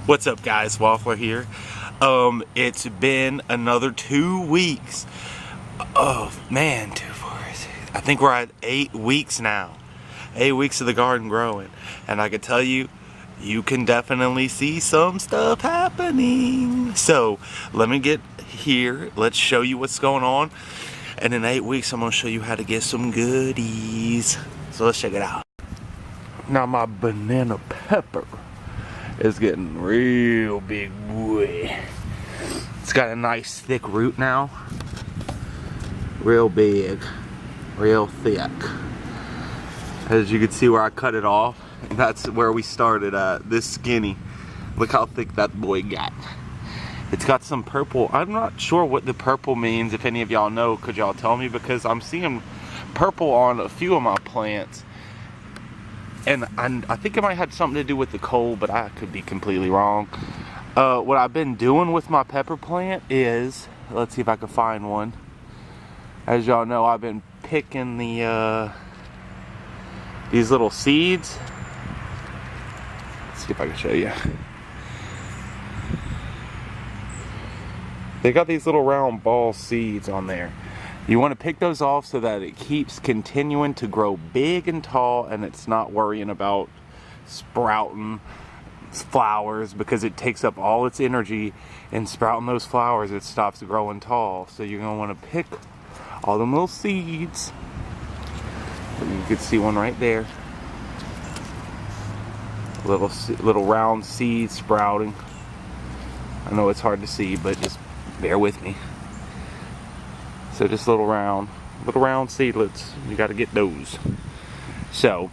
What's up, guys? Waffler here. It's been another 2 weeks. Oh man, I think we're at 8 weeks now. 8 weeks of the garden growing, and I can tell you, you can definitely see some stuff happening. So let me get here. Let's show you what's going on. And in 8 weeks, I'm gonna show you how to get some goodies. So let's check it out. Now my banana pepper is getting real big, boy. It's got a nice thick root now. Real big, real thick. As you can see where I cut it off, that's where we started at, this skinny. Look how thick that boy got. It's got some purple. I'm not sure what the purple means. If any of y'all know, could y'all tell me? Because I'm seeing purple on a few of my plants. And I think it might have something to do with the cold, but I could be completely wrong. What I've been doing with my pepper plant is, let's see if I can find one. As y'all know, I've been picking the these little seeds. Let's see if I can show you. They got these little round ball seeds on there. You want to pick those off so that it keeps continuing to grow big and tall, and it's not worrying about sprouting flowers, because it takes up all its energy in sprouting those flowers. It stops growing tall. So you're going to want to pick all them little seeds. You can see one right there. Little round seeds sprouting. I know it's hard to see, but just bear with me. So just little round seedlets. You got to get those. So,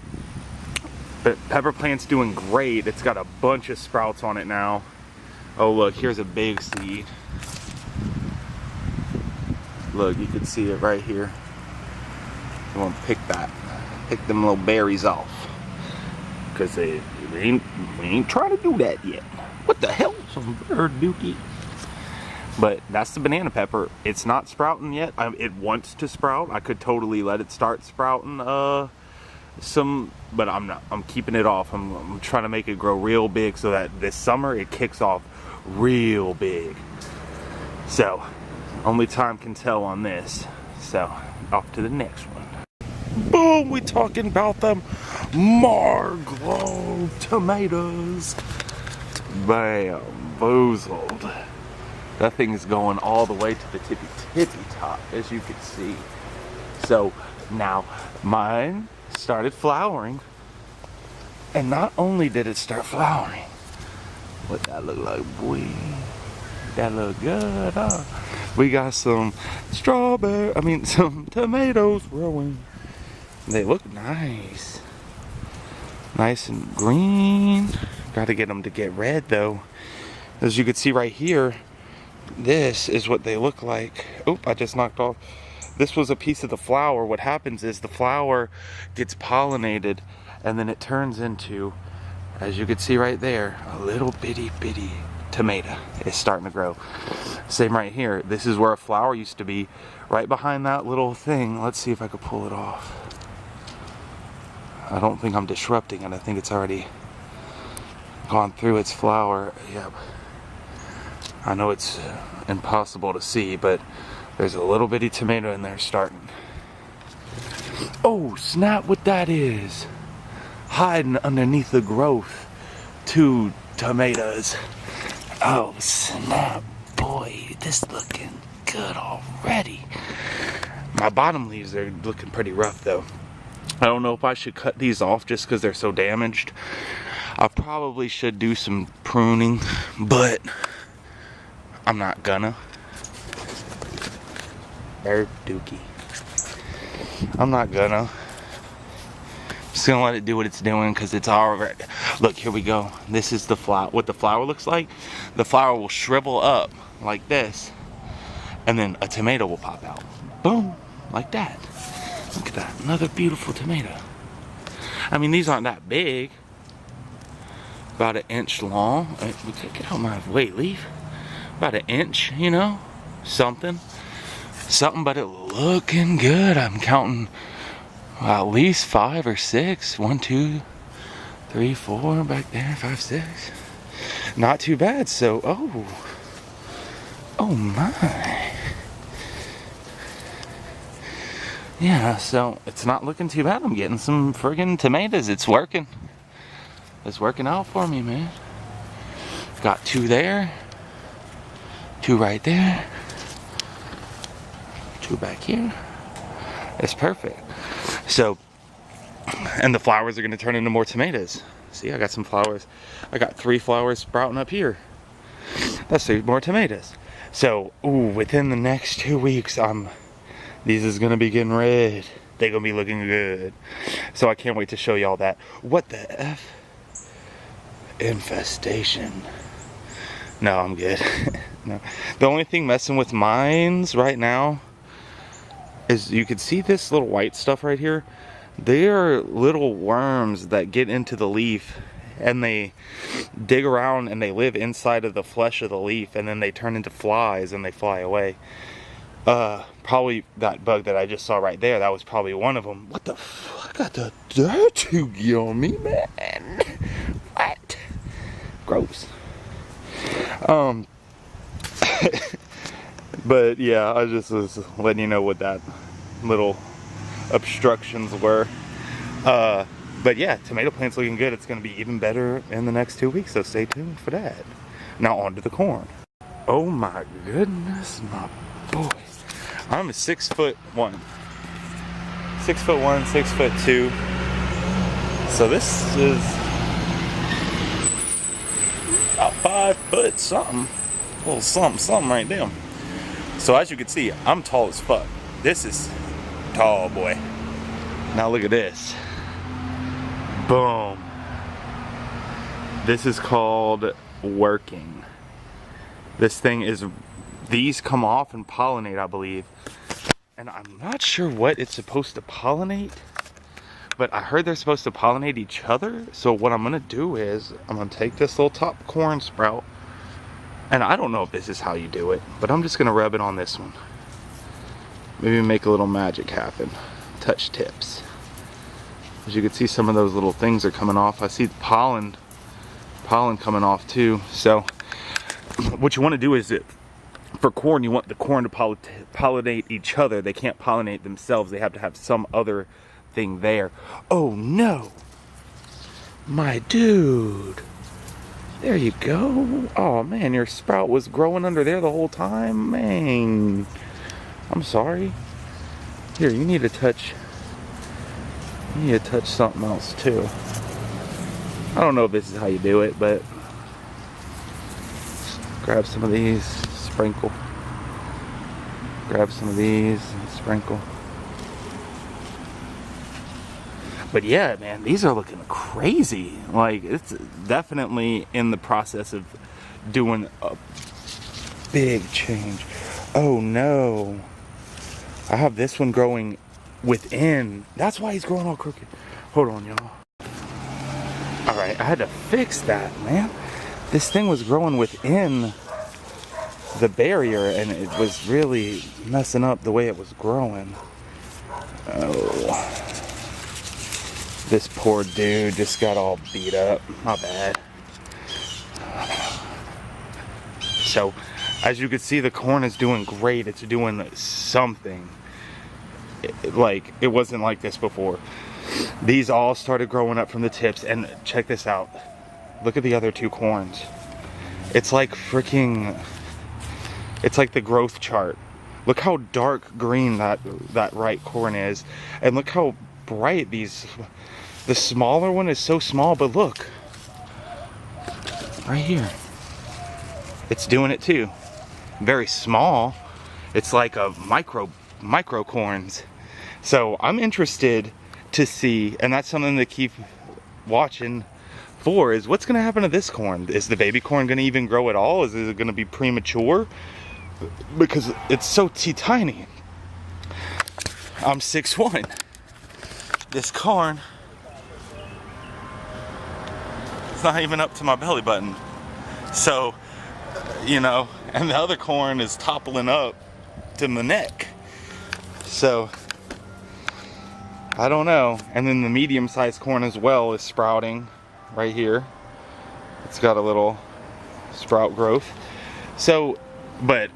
but pepper plant's doing great. It's got a bunch of sprouts on it now. Oh look, here's a big seed. Look, you can see it right here. You want to pick that. Pick them little berries off. Because we ain't trying to do that yet. What the hell? Some bird dookie. But that's the banana pepper. It's not sprouting yet. It wants to sprout. I could totally let it start sprouting but I'm not. I'm keeping it off. I'm trying to make it grow real big so that this summer it kicks off real big. So, only time can tell on this. So, off to the next one. Boom! We talking about them Marglo tomatoes. Bam! Boozled. That thing is going all the way to the tippy top, as you can see. So now mine started flowering, and not only did it start flowering, what that look like, boy? That look good, huh? We got some some tomatoes growing. They look nice, nice and green. Got to get them to get red though, as you can see right here. This is what they look like. Oop, I just knocked off. This was a piece of the flower. What happens is the flower gets pollinated, and then it turns into, as you can see right there, a little bitty tomato is starting to grow. Same right here. This is where a flower used to be, right behind that little thing. Let's see if I could pull it off. I don't think I'm disrupting it. I think it's already gone through its flower. Yep. I know it's impossible to see, but there's a little bitty tomato in there starting. Oh, snap, what that is. Hiding underneath the growth. 2 tomatoes. Oh, snap, boy, this looking good already. My bottom leaves are looking pretty rough, though. I don't know if I should cut these off just because they're so damaged. I probably should do some pruning, but I'm not gonna. Bird dookie. I'm not gonna. Just gonna let it do what it's doing because it's already. Look, here we go. This is the flower. What the flower looks like. The flower will shrivel up like this, and then a tomato will pop out. Boom, like that. Look at that. Another beautiful tomato. I mean, these aren't that big. About 1 inch long. Get out my way, leaf. About 1 inch, you know, something, but it looking good. I'm counting at least 5 or 6. 1, 2, 3, 4 back there, 5, 6. Not too bad. So, oh my. Yeah, so it's not looking too bad. I'm getting some friggin' tomatoes. It's working. It's working out for me, man. Got 2 there. 2 right there. 2 back here. It's perfect. So, and the flowers are going to turn into more tomatoes. See, I got some flowers. I got 3 flowers sprouting up here. That's 3 more tomatoes. So, within the next 2 weeks, these is going to be getting red. They're going to be looking good. So I can't wait to show y'all that. What the F? Infestation. No, I'm good. No. The only thing messing with mines right now is you can see this little white stuff right here. They are little worms that get into the leaf and they dig around and they live inside of the flesh of the leaf, and then they turn into flies and they fly away. Probably that bug that I just saw right there, that was probably one of them. What the fuck? I got the dirt on me, man. What? Gross. But yeah, I just was letting you know what that little obstructions were. But yeah, tomato plant's looking good. It's going to be even better in the next 2 weeks, so stay tuned for that. Now on to the corn. Oh my goodness, my boy. I'm 6'1". 6'1", 6'2". So this is about 5 foot something. A little something right there. So as you can see, I'm tall as fuck. This is tall, boy. Now look at this. Boom. This is called working. This thing is, these come off and pollinate, I believe. And I'm not sure what it's supposed to pollinate, but I heard they're supposed to pollinate each other. So what I'm gonna do is, I'm gonna take this little top corn sprout, and I don't know if this is how you do it, but I'm just gonna rub it on this one. Maybe make a little magic happen. Touch tips. As you can see, some of those little things are coming off. I see the pollen coming off too. So what you want to do is, for corn, you want the corn to pollinate each other. They can't pollinate themselves. They have to have some other thing there. Oh no, my dude. There you go. Oh man, your sprout was growing under there the whole time. Man, I'm sorry. Here, you need to touch something else too. I don't know if this is how you do it, but grab some of these, sprinkle. Grab some of these and sprinkle. But yeah, man, these are looking crazy. Like, it's definitely in the process of doing a big change. Oh no. I have this one growing within. That's why he's growing all crooked. Hold on, y'all. Alright, I had to fix that, man. This thing was growing within the barrier, and it was really messing up the way it was growing. Oh. This poor dude just got all beat up. My bad. So, as you can see, the corn is doing great. It's doing something. It wasn't like this before. These all started growing up from the tips, and check this out. Look at the other 2 corns. It's like freaking, it's like the growth chart. Look how dark green that right corn is, and look how bright these. The smaller one is so small, but look, right here, it's doing it too. Very small. It's like a micro corns. So I'm interested to see, and that's something to keep watching for, is what's going to happen to this corn. Is the baby corn going to even grow at all? Is it going to be premature? Because it's so tiny. I'm 6'1". This corn, it's not even up to my belly button. So, you know, and the other corn is toppling up to my neck. So, I don't know. And then the medium-sized corn as well is sprouting right here. It's got a little sprout growth. So, but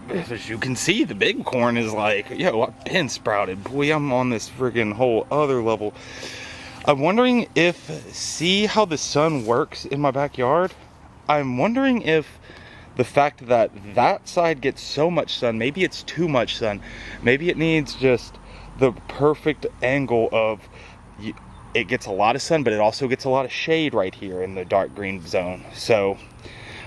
as you can see, the big corn is like, yo, I've been sprouted. Boy, I'm on this freaking whole other level. I'm wondering if, see how the sun works in my backyard? I'm wondering if the fact that that side gets so much sun, maybe it's too much sun. Maybe it needs just the perfect angle of, it gets a lot of sun, but it also gets a lot of shade right here in the dark green zone. So,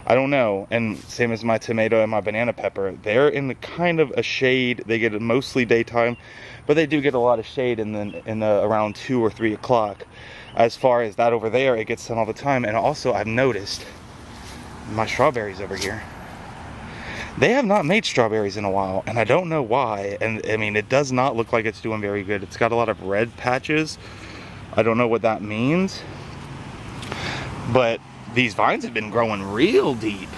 I don't know. And same as my tomato and my banana pepper, they're in the kind of a shade. They get mostly daytime, but they do get a lot of shade in the around 2 or 3 o'clock. As far as that over there, it gets sun all the time. And also, I've noticed my strawberries over here, they have not made strawberries in a while, and I don't know why. And I mean, it does not look like it's doing very good. It's got a lot of red patches. I don't know what that means, but these vines have been growing real deep,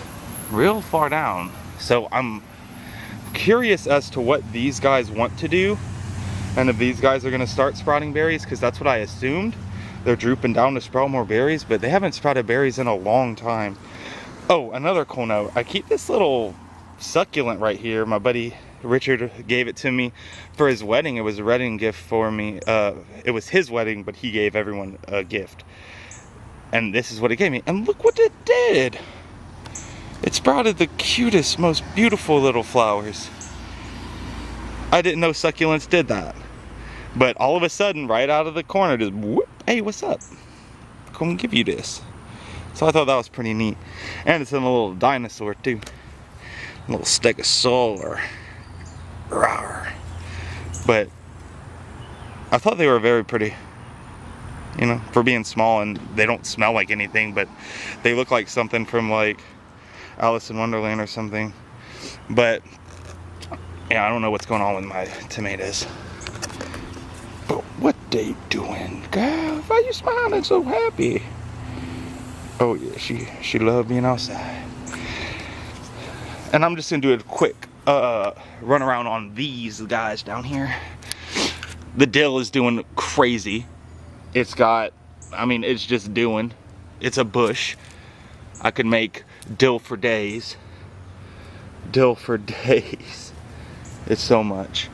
real far down. So I'm curious as to what these guys want to do, and if these guys are going to start sprouting berries, because that's what I assumed. They're drooping down to sprout more berries, but they haven't sprouted berries in a long time. Oh, another cool note. I keep this little succulent right here. My buddy Richard gave it to me for his wedding. It was a wedding gift for me. It was his wedding, but he gave everyone a gift. And this is what it gave me. And look what it did. It sprouted the cutest, most beautiful little flowers. I didn't know succulents did that. But all of a sudden, right out of the corner, just whoop, hey, what's up? Come give you this. So I thought that was pretty neat. And it's in a little dinosaur too. A little stegosaur. Rawr. But I thought they were very pretty. You know, for being small, and they don't smell like anything, but they look like something from like Alice in Wonderland or something. But yeah, I don't know what's going on with my tomatoes. But what they doing, girl? Why you smiling so happy? Oh yeah, she loved being outside. And I'm just gonna do a quick run around on these guys down here. The dill is doing crazy. It's got, I mean, it's just doing. It's a bush. I could make dill for days. Dill for days. It's so much.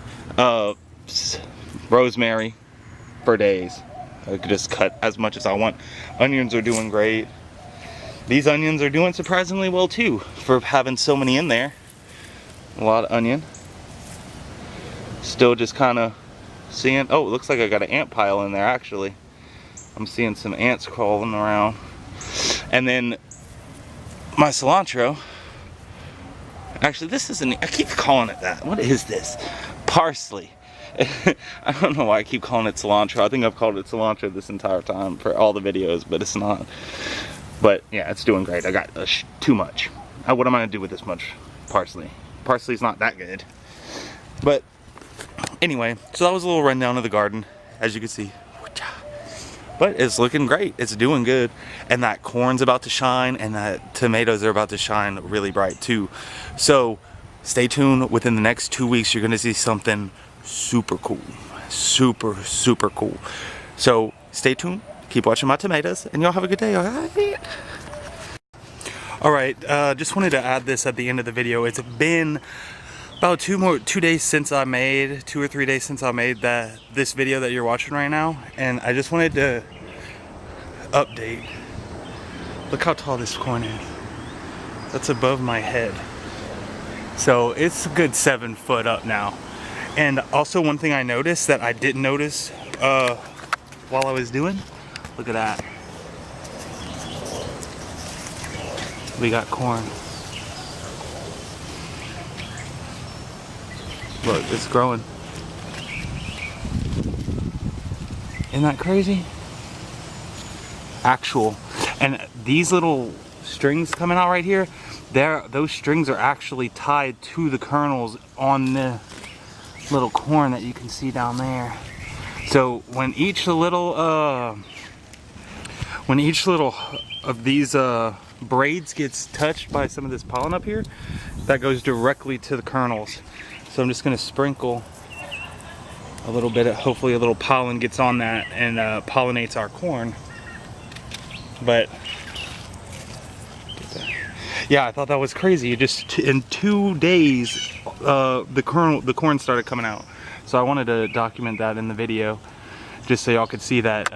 Rosemary for days. I could just cut as much as I want. Onions are doing great. These onions are doing surprisingly well too, for having so many in there. A lot of onion. Still just kind of seeing, oh, it looks like I got an ant pile in there actually. I'm seeing some ants crawling around. And then my cilantro. Actually, this isn't, I keep calling it that. What is this? Parsley. I don't know why I keep calling it cilantro. I think I've called it cilantro this entire time for all the videos, but it's not. But yeah, it's doing great. I got too much. What am I gonna do with this much parsley? Parsley's not that good. But anyway, so that was a little rundown of the garden, as you can see. But it's looking great. It's doing good. And that corn's about to shine, and that tomatoes are about to shine really bright too. So stay tuned. Within the next 2 weeks, you're gonna see something super cool. Super, super cool. So stay tuned. Keep watching my tomatoes, and y'all have a good day. All right, just wanted to add this at the end of the video. It's been about 2 or 3 days since I made this video that you're watching right now, and I just wanted to update. Look how tall this corn is. That's above my head. So it's a good 7 foot up now. And also one thing I noticed that I didn't notice while I was doing, look at that. We got corn. Look, it's growing. Isn't that crazy? Actual. And these little strings coming out right here, those strings are actually tied to the kernels on the little corn that you can see down there. So when each little of these braids gets touched by some of this pollen up here, that goes directly to the kernels. So I'm just going to sprinkle a little bit, hopefully a little pollen gets on that and pollinates our corn. But Yeah, I thought that was crazy. You just in 2 days, the corn started coming out. So I wanted to document that in the video, just so y'all could see that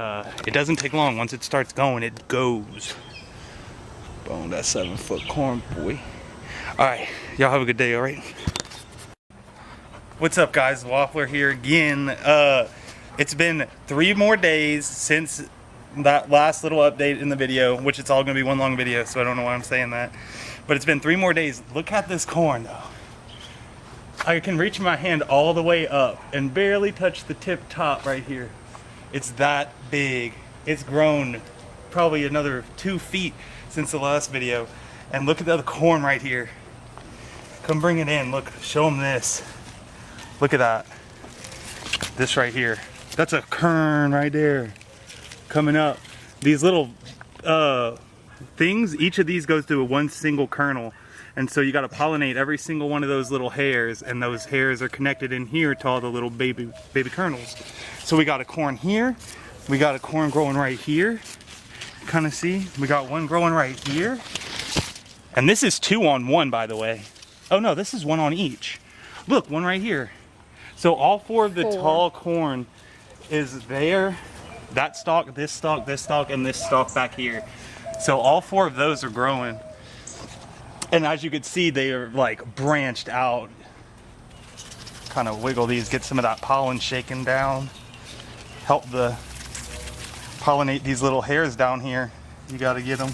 it doesn't take long. Once it starts going, it goes. Boom, that 7-foot corn, boy. All right, y'all have a good day. All right. What's up, guys? Waffler here again. It's been 3 more days since that last little update in the video, which it's all gonna be one long video, so I don't know why I'm saying that. But it's been 3 more days. Look at this corn though. I can reach my hand all the way up and barely touch the tip top right here. It's that big. It's grown probably another 2 feet since the last video. And look at the other corn right here. Come bring it in. Look, show them this. Look at that. This right here. That's a kern right there. Coming up. These little things, each of these goes to one single kernel. And so you got to pollinate every single one of those little hairs, and those hairs are connected in here to all the little baby kernels. So we got a corn here. We got a corn growing right here. Kind of see? We got one growing right here. And this is 2 on 1, by the way. Oh no, this is 1 on each. Look, one right here. So all 4 of the tall corn is there. That stalk, this stalk, this stalk, and this stalk back here. So all 4 of those are growing. And as you can see, they are like branched out. Kind of wiggle these, get some of that pollen shaken down. Help the pollinate these little hairs down here. You gotta get them.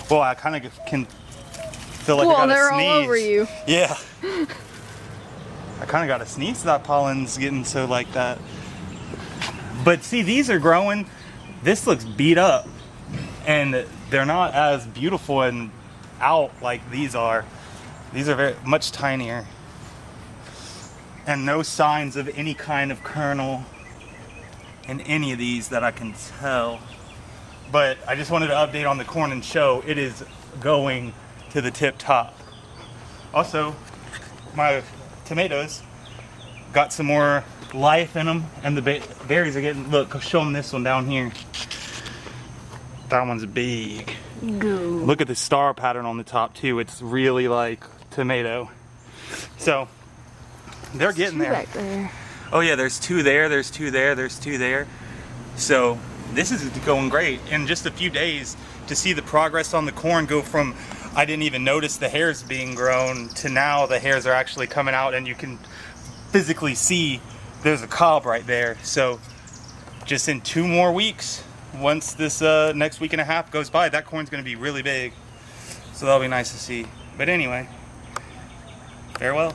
Well, I kind of can feel like I gotta they're sneeze. all over you. Yeah. I kind of gotta sneeze. That pollen's getting so like that. But see, these are growing. This looks beat up, and they're not as beautiful and out like these are. These are very much tinier, and no signs of any kind of kernel in any of these that I can tell. But I just wanted to update on the corn and show it is going to the tip top. Also, my tomatoes got some more life in them, and the berries are getting, look, show them this one down here. That one's big. Go. Look at the star pattern on the top too. It's really like tomato. So they're getting there. Back there. Oh yeah, there's 2 there, there's 2 there, there's 2 there. So this is going great. In just a few days, to see the progress on the corn go from I didn't even notice the hairs being grown to now the hairs are actually coming out, and you can physically see there's a cob right there. So just in 2 more weeks, once this next week and a half goes by, that corn's gonna be really big. So that'll be nice to see. But anyway, farewell.